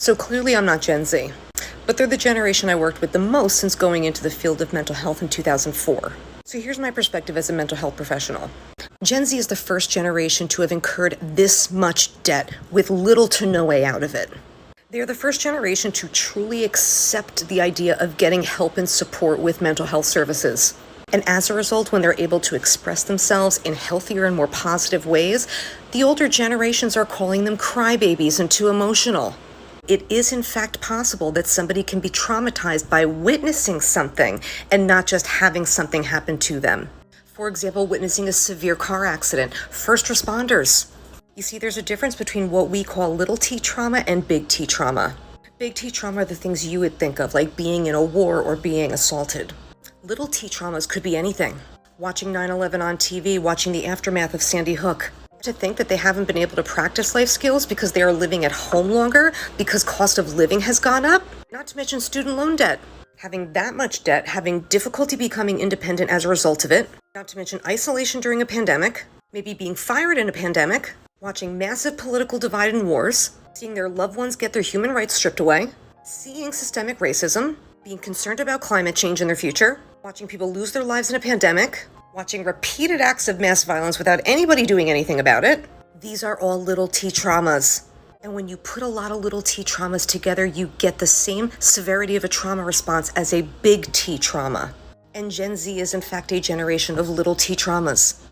So clearly I'm not Gen Z, but they're the generation I worked with the most since going into the field of mental health in 2004. So here's my perspective as a mental health professional. Gen Z is the first generation to have incurred this much debt with little to no way out of it. They are the first generation to truly accept the idea of getting help and support with mental health services. And as a result, when they're able to express themselves in healthier and more positive ways, the older generations are calling them crybabies and too emotional. It is in fact possible that somebody can be traumatized by witnessing something and not just having something happen to them. For example, witnessing a severe car accident, first responders. You see, there's a difference between what we call little t trauma and big T trauma. Big T trauma are the things you would think of, like being in a war or being assaulted. Little t traumas could be anything. Watching 9/11 on TV, watching the aftermath of Sandy Hook. To think that they haven't been able to practice life skills because they are living at home longer, because cost of living has gone up, not to mention student loan debt. Having that much debt, having difficulty becoming independent as a result of it, not to mention isolation during a pandemic, maybe being fired in a pandemic, watching massive political divide and wars, seeing their loved ones get their human rights stripped away, seeing systemic racism, being concerned about climate change in their future, watching people lose their lives in a pandemic, watching repeated acts of mass violence without anybody doing anything about it. These are all little t traumas. And when you put a lot of little t traumas together, you get the same severity of a trauma response as a big T trauma. And Gen Z is in fact a generation of little t traumas.